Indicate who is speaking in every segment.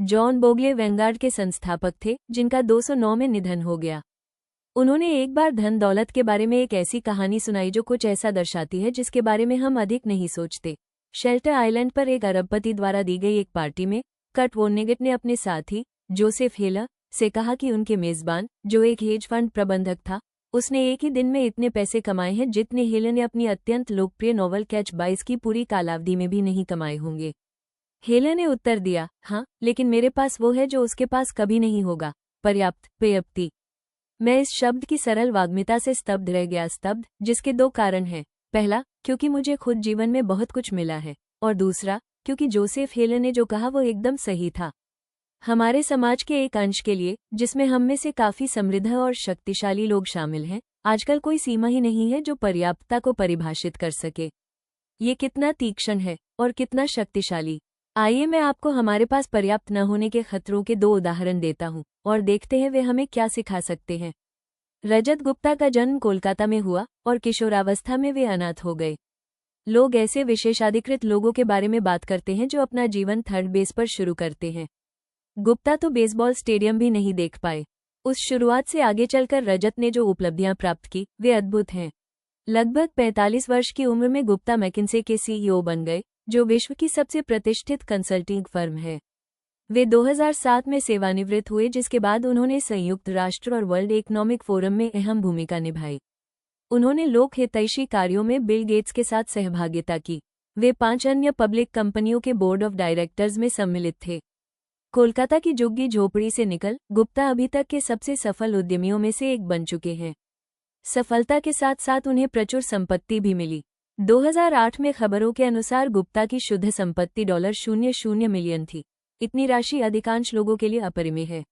Speaker 1: John Bogle Vanguard के संस्थापक थे, जिनका 209 में निधन हो गया। उन्होंने एक बार धन दौलत के बारे में एक ऐसी कहानी सुनाई जो कुछ ऐसा दर्शाती है जिसके बारे में हम अधिक नहीं सोचते। शेल्टर आइलैंड पर एक अरबपति द्वारा दी गई एक पार्टी में कर्ट वोनेगट ने अपने साथी जोसेफ हेलर से कहा कि उनके मेजबान, जो एक हेज फंड प्रबंधक था, उसने एक ही दिन में इतने पैसे कमाए हैं जितने हेलर ने अपनी अत्यंत लोकप्रिय नॉवल कैच 22 की पूरी कालावधि में भी नहीं कमाए होंगे। हेलर ने उत्तर दिया, हाँ, लेकिन मेरे पास वो है जो उसके पास कभी नहीं होगा, पर्याप्ति। मैं इस शब्द की सरल वाग्मिता से स्तब्ध रह गया, स्तब्ध, जिसके दो कारण हैं। पहला, क्योंकि मुझे खुद जीवन में बहुत कुछ मिला है, और दूसरा, क्योंकि जोसेफ हेलर ने जो कहा वो एकदम सही था। हमारे समाज के एक अंश के लिए, जिसमें हम में से काफी समृद्ध और शक्तिशाली लोग शामिल हैं, आजकल कोई सीमा ही नहीं है जो पर्याप्तता को परिभाषित कर सके। ये कितना तीक्ष्ण है और कितना शक्तिशाली। आइए मैं आपको हमारे पास पर्याप्त न होने के खतरों के 2 उदाहरण देता हूँ और देखते हैं वे हमें क्या सिखा सकते हैं। रजत गुप्ता का जन्म कोलकाता में हुआ और किशोरावस्था में वे अनाथ हो गए। लोग ऐसे विशेषाधिकृत लोगों के बारे में बात करते हैं जो अपना जीवन थर्ड बेस पर शुरू करते हैं। गुप्ता तो बेसबॉल स्टेडियम भी नहीं देख पाए। उस शुरुआत से आगे चलकर रजत ने जो उपलब्धियां प्राप्त की वे अद्भुत हैं। लगभग 45 वर्ष की उम्र में गुप्ता मैकिन्से के सीईओ बन गए, जो विश्व की सबसे प्रतिष्ठित कंसल्टिंग फर्म है। वे 2007 में सेवानिवृत्त हुए, जिसके बाद उन्होंने संयुक्त राष्ट्र और वर्ल्ड इकोनॉमिक फोरम में अहम भूमिका निभाई। उन्होंने लोक हितैषी कार्यों में बिल गेट्स के साथ सहभागिता की। वे 5 अन्य पब्लिक कंपनियों के बोर्ड ऑफ डायरेक्टर्स में सम्मिलित थे। कोलकाता की झुग्गी झोपड़ी से निकल गुप्ता अभी तक के सबसे सफल उद्यमियों में से एक बन चुके हैं। सफलता के साथ साथ उन्हें प्रचुर संपत्ति भी मिली। 2008 में खबरों के अनुसार गुप्ता की शुद्ध संपत्ति $00 मिलियन थी। इतनी राशि अधिकांश लोगों के लिए अपरिमेय है।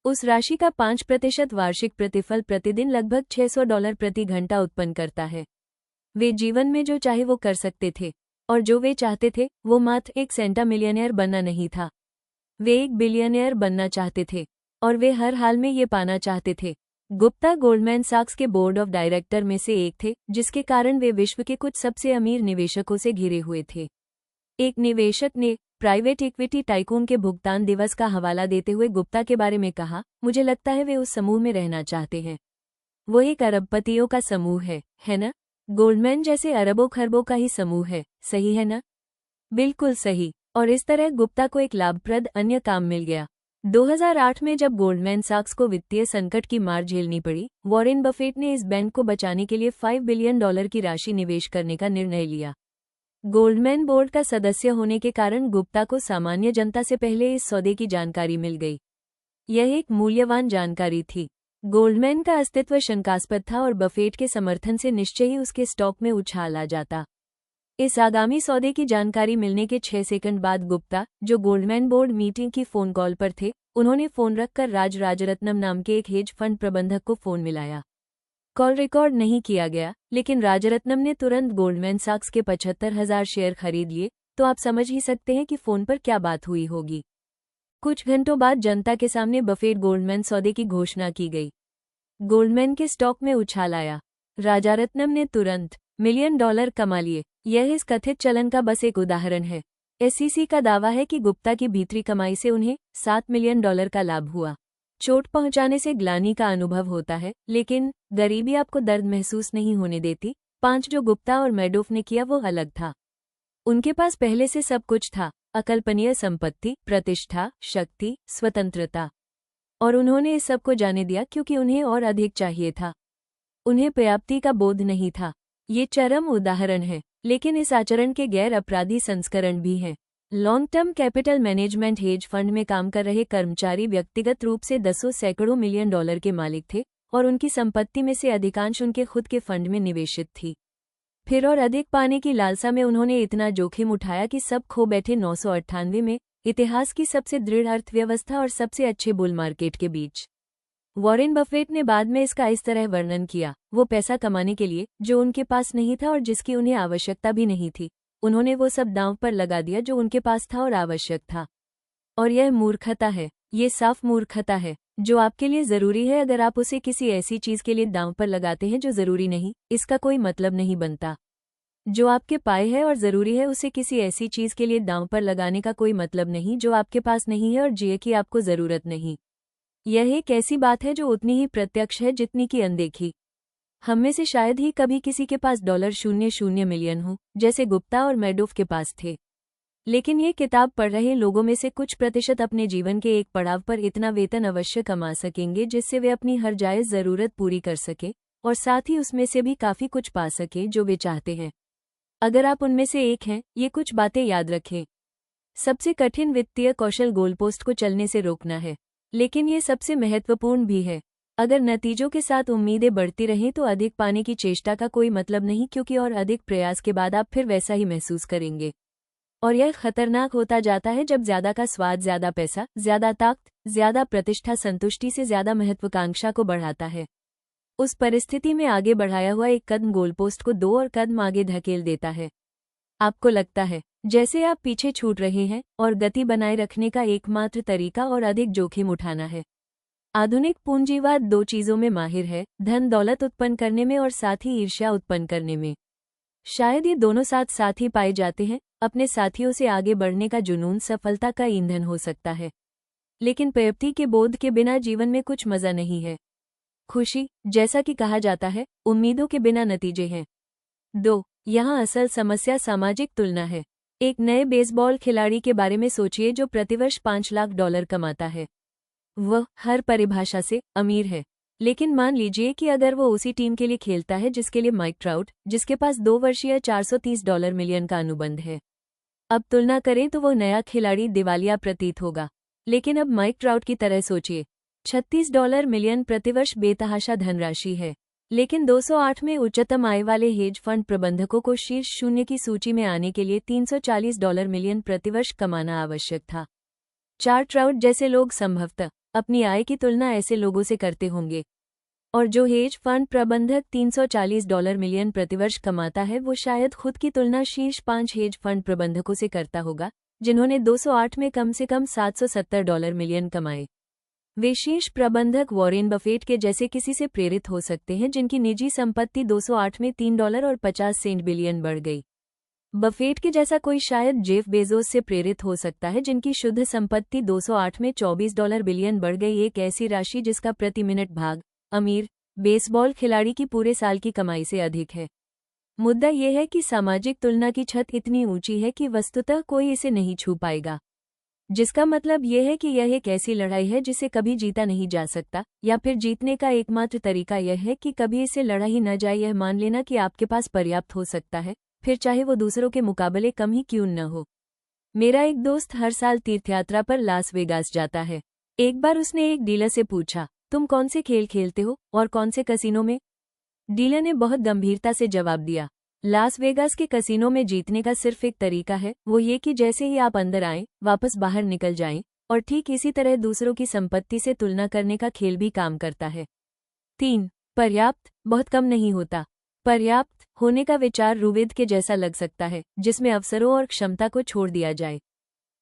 Speaker 1: उस राशि का 5% वार्षिक प्रतिफल प्रतिदिन लगभग $600 प्रति घंटा उत्पन्न करता है। वे जीवन में जो चाहे वो कर सकते थे, और जो वे चाहते थे वो मात्र एक सेंटा मिलियनेयर बनना नहीं था। वे एक बिलियनियर बनना चाहते थे, और वे हर हाल में ये पाना चाहते थे। गुप्ता गोल्डमैन सैक्स के बोर्ड ऑफ डायरेक्टर में से एक थे, जिसके कारण वे विश्व के कुछ सबसे अमीर निवेशकों से घिरे हुए थे। एक निवेशक ने प्राइवेट इक्विटी टाइकून के भुगतान दिवस का हवाला देते हुए गुप्ता के बारे में कहा, मुझे लगता है वे उस समूह में रहना चाहते हैं। वो एक अरबपतियों का समूह है ना? गोल्डमैन जैसे अरबों खरबों का ही समूह है, सही है ना? बिल्कुल सही। और इस तरह गुप्ता को एक लाभप्रद अन्य काम मिल गया। 2008 में जब गोल्डमैन सैक्स को वित्तीय संकट की मार झेलनी पड़ी, वॉरेन बफेट ने इस बैंक को बचाने के लिए $5 बिलियन की राशि निवेश करने का निर्णय लिया। गोल्डमैन बोर्ड का सदस्य होने के कारण गुप्ता को सामान्य जनता से पहले इस सौदे की जानकारी मिल गई। यह एक मूल्यवान जानकारी थी। गोल्डमैन का अस्तित्व शंकास्पद था और बफेट के समर्थन से निश्चय ही उसके स्टॉक में उछाल आ जाता। इस आगामी सौदे की जानकारी मिलने के 6 सेकंड बाद गुप्ता, जो गोल्डमैन बोर्ड मीटिंग की फोन कॉल पर थे, उन्होंने फोन रखकर राजरत्नम नाम के एक हेज फंड प्रबंधक को फोन मिलाया। कॉल रिकॉर्ड नहीं किया गया, लेकिन राजरत्नम ने तुरंत गोल्डमैन सैक्स के 75,000 शेयर खरीद लिए। तो आप समझ ही सकते हैं कि फोन पर क्या बात हुई होगी। कुछ घंटों बाद जनता के सामने बफेट गोल्डमैन सौदे की घोषणा की गई। गोल्डमैन के स्टॉक में उछाल आया। राजरत्नम ने तुरंत $1 मिलियन कमा लिए। यह इस कथित चलन का बस एक उदाहरण है। एसईसी का दावा है कि गुप्ता की भीतरी कमाई से उन्हें $7 मिलियन का लाभ हुआ। चोट पहुंचाने से ग्लानि का अनुभव होता है, लेकिन गरीबी आपको दर्द महसूस नहीं होने देती। 5 जो गुप्ता और मैडोफ ने किया वो अलग था। उनके पास पहले से सब कुछ था, अकल्पनीय संपत्ति, प्रतिष्ठा, शक्ति, स्वतंत्रता, और उन्होंने इस सब को जाने दिया क्योंकि उन्हें और अधिक चाहिए था। उन्हें पर्याप्ति का बोध नहीं था। ये चरम उदाहरण है, लेकिन इस आचरण के गैर अपराधी संस्करण भी हैं। Long term capital management hedge fund में काम कर रहे कर्मचारी व्यक्तिगत रूप से दसों सैकड़ों मिलियन डॉलर के मालिक थे, और उनकी संपत्ति में से अधिकांश उनके खुद के फंड में निवेशित थी। फिर और अधिक पाने की लालसा में उन्होंने इतना जोखिम उठाया कि सब खो बैठे। 998 में इतिहास की सबसे दृढ़ अर्थव्यवस्था और सबसे अच्छे बुल मार्केट के बीच। वॉरेन बफेट ने बाद में इसका इस तरह वर्णन किया, वो पैसा कमाने के लिए जो उनके पास नहीं था और जिसकी उन्हें आवश्यकता भी नहीं थी, उन्होंने वो सब दांव पर लगा दिया जो उनके पास था और आवश्यक था। और यह मूर्खता है, ये साफ मूर्खता है। जो आपके लिए जरूरी है, अगर आप उसे किसी ऐसी चीज के लिए दांव पर लगाते हैं जो जरूरी नहीं, इसका कोई मतलब नहीं बनता। जो आपके पाए है और ज़रूरी है उसे किसी ऐसी चीज़ के लिए दांव पर लगाने का कोई मतलब नहीं जो आपके पास नहीं है और जिए की आपको ज़रूरत नहीं। यह एक ऐसी बात है जो उतनी ही प्रत्यक्ष है जितनी की अनदेखी। हम में से शायद ही कभी किसी के पास $00 मिलियन हो, जैसे गुप्ता और मैडोफ के पास थे। लेकिन ये किताब पढ़ रहे लोगों में से कुछ प्रतिशत अपने जीवन के एक पड़ाव पर इतना वेतन अवश्य कमा सकेंगे जिससे वे अपनी हर जायज़ ज़रूरत पूरी कर सके और साथ ही उसमें से भी काफ़ी कुछ पा सके जो वे चाहते हैं। अगर आप उनमें से एक हैं, ये कुछ बातें याद रखें। सबसे कठिन वित्तीय कौशल गोलपोस्ट को चलने से रोकना है, लेकिन ये सबसे महत्वपूर्ण भी है। अगर नतीजों के साथ उम्मीदें बढ़ती रहें तो अधिक पाने की चेष्टा का कोई मतलब नहीं, क्योंकि और अधिक प्रयास के बाद आप फिर वैसा ही महसूस करेंगे। और यह खतरनाक होता जाता है जब ज्यादा का स्वाद ज्यादा पैसा, ज्यादा ताकत, ज्यादा प्रतिष्ठा संतुष्टि से ज्यादा महत्वाकांक्षा को बढ़ाता है। उस परिस्थिति में आगे बढ़ाया हुआ एक कदम गोलपोस्ट को 2 और कदम आगे धकेल देता है। आपको लगता है जैसे आप पीछे छूट रहे हैं और गति बनाए रखने का एकमात्र तरीका और अधिक जोखिम उठाना है। आधुनिक पूंजीवाद 2 चीजों में माहिर है, धन दौलत उत्पन्न करने में और साथ ही ईर्ष्या उत्पन्न करने में। शायद ये दोनों साथ साथ ही पाए जाते हैं। अपने साथियों से आगे बढ़ने का जुनून सफलता का ईंधन हो सकता है, लेकिन प्राप्ति के बोध के बिना जीवन में कुछ मजा नहीं है। खुशी, जैसा कि कहा जाता है, उम्मीदों के बिना नतीजे हैं। 2. यहाँ असल समस्या सामाजिक तुलना है। एक नए बेसबॉल खिलाड़ी के बारे में सोचिए जो प्रतिवर्ष $5 लाख कमाता है। वह हर परिभाषा से अमीर है, लेकिन मान लीजिए कि अगर वो उसी टीम के लिए खेलता है जिसके लिए माइक ट्राउट, जिसके पास 2 वर्षीय $430 मिलियन का अनुबंध है। अब तुलना करें तो वो नया खिलाड़ी दिवालिया प्रतीत होगा। लेकिन अब माइक ट्राउट की तरह सोचिए, $36 मिलियन प्रतिवर्ष बेतहाशा धनराशि है, लेकिन 208 में उच्चतम आय वाले हेज फंड प्रबंधकों को शीर्ष 0 की सूची में आने के लिए $340 मिलियन प्रतिवर्ष कमाना आवश्यक था। 4 ट्राउट जैसे लोग संभवतः अपनी आय की तुलना ऐसे लोगों से करते होंगे, और जो हेज फंड प्रबंधक $340 मिलियन प्रतिवर्ष कमाता है वो शायद खुद की तुलना शीर्ष 5 हेज फंड प्रबंधकों से करता होगा जिन्होंने 208 में कम से कम $770 मिलियन कमाए। वे शीर्ष प्रबंधक वॉरेन बफेट के जैसे किसी से प्रेरित हो सकते हैं जिनकी निजी संपत्ति 208 में $3.50 बिलियन बढ़ गई। बफेट के जैसा कोई शायद जेफ बेजोस से प्रेरित हो सकता है जिनकी शुद्ध संपत्ति 208 में $24 बिलियन बढ़ गई, एक ऐसी राशि जिसका प्रति मिनट भाग अमीर बेसबॉल खिलाड़ी की पूरे साल की कमाई से अधिक है। मुद्दा यह है कि सामाजिक तुलना की छत इतनी ऊंची है कि वस्तुतः कोई इसे नहीं छू पाएगा, जिसका मतलब यह है कि यह एक ऐसी लड़ाई है जिसे कभी जीता नहीं जा सकता, या फिर जीतने का एकमात्र तरीका यह है कि कभी इसे लड़ा ही न जाए। यह मान लेना कि आपके पास पर्याप्त हो सकता है, फिर चाहे वो दूसरों के मुकाबले कम ही क्यों न हो। मेरा एक दोस्त हर साल तीर्थयात्रा पर लास वेगास जाता है। एक बार उसने एक डीलर से पूछा, तुम कौन से खेल खेलते हो और कौन से कसिनो में? डीलर ने बहुत गंभीरता से जवाब दिया, लास वेगास के कसिनो में जीतने का सिर्फ एक तरीका है, वो ये कि जैसे ही आप अंदर आएं, वापस बाहर निकल जाएं, और ठीक इसी तरह दूसरों की संपत्ति से तुलना करने का खेल भी काम करता है। 3. पर्याप्त बहुत कम नहीं होता। पर्याप्त होने का विचार रुवेद के जैसा लग सकता है, जिसमें अवसरों और क्षमता को छोड़ दिया जाए।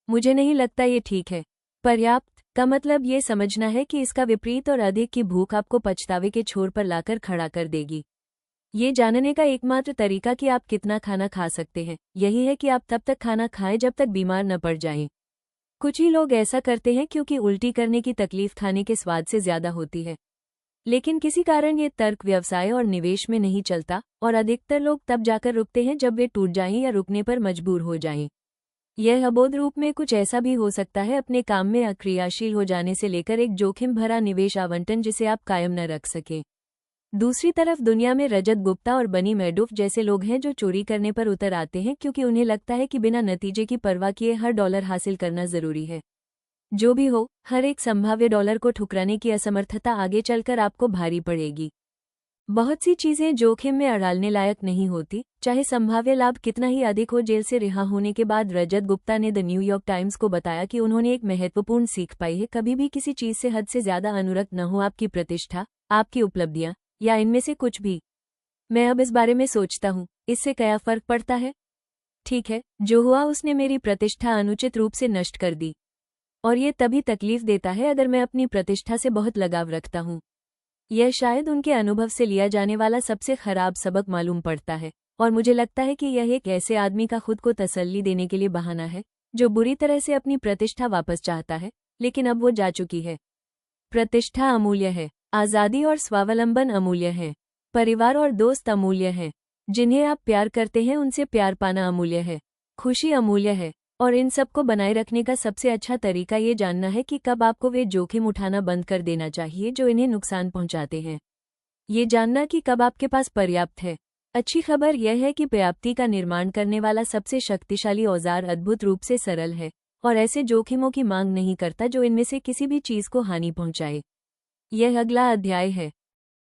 Speaker 1: मुझे नहीं लगता ये ठीक है। पर्याप्त का मतलब ये समझना है कि इसका विपरीत और अधिक की भूख आपको पछतावे के छोर पर लाकर खड़ा कर देगी। ये जानने का एकमात्र तरीका कि आप कितना खाना खा सकते हैं यही है कि आप तब तक खाना खाएं जब तक बीमार न पड़ जाएं। कुछ ही लोग ऐसा करते हैं क्योंकि उल्टी करने की तकलीफ खाने के स्वाद से ज्यादा होती है, लेकिन किसी कारण ये तर्क व्यवसाय और निवेश में नहीं चलता, और अधिकतर लोग तब जाकर रुकते हैं जब वे टूट जाएं या रुकने पर मजबूर हो जाएं। यह अबोध रूप में कुछ ऐसा भी हो सकता है, अपने काम में अक्रियाशील हो जाने से लेकर एक जोखिम भरा निवेश आवंटन जिसे आप कायम न रख सकें। दूसरी तरफ दुनिया में रजत गुप्ता और बनी मैडोफ जैसे लोग हैं जो चोरी करने पर उतर आते हैं क्योंकि उन्हें लगता है कि बिना नतीजे की परवाह किए हर डॉलर हासिल करना जरूरी है। जो भी हो, हर एक संभाव्य डॉलर को ठुकराने की असमर्थता आगे चलकर आपको भारी पड़ेगी। बहुत सी चीजें जोखिम में अड़ालने लायक नहीं होती, चाहे संभाव्य लाभ कितना ही अधिक हो। जेल से रिहा होने के बाद रजत गुप्ता ने द न्यूयॉर्क टाइम्स को बताया कि उन्होंने एक महत्वपूर्ण सीख पाई है, कभी भी किसी चीज से हद से ज्यादा अनुरक्त न हो, आपकी प्रतिष्ठा, आपकी उपलब्धियां या इनमें से कुछ भी। मैं अब इस बारे में सोचता हूँ, इससे क्या फर्क पड़ता है? ठीक है, जो हुआ उसने मेरी प्रतिष्ठा अनुचित रूप से नष्ट कर दी, और ये तभी तकलीफ देता है अगर मैं अपनी प्रतिष्ठा से बहुत लगाव रखता हूँ। यह शायद उनके अनुभव से लिया जाने वाला सबसे खराब सबक मालूम पड़ता है। और मुझे लगता है कि यह एक ऐसे आदमी का खुद को तसल्ली देने के लिए बहाना है जो बुरी तरह से अपनी प्रतिष्ठा वापस चाहता है, लेकिन अब वो जा चुकी है। प्रतिष्ठा अमूल्य है, आज़ादी और स्वावलंबन अमूल्य है, परिवार और दोस्त अमूल्य हैं, जिन्हें आप प्यार करते हैं उनसे प्यार पाना अमूल्य है, खुशी अमूल्य है, और इन सब को बनाए रखने का सबसे अच्छा तरीका ये जानना है कि कब आपको वे जोखिम उठाना बंद कर देना चाहिए जो इन्हें नुकसान पहुंचाते हैं। ये जानना कि कब आपके पास पर्याप्त है। अच्छी खबर यह है कि पर्याप्ति का निर्माण करने वाला सबसे शक्तिशाली औजार अद्भुत रूप से सरल है और ऐसे जोखिमों की मांग नहीं करता जो इनमें से किसी भी चीज को हानि पहुंचाए। यह अगला अध्याय है।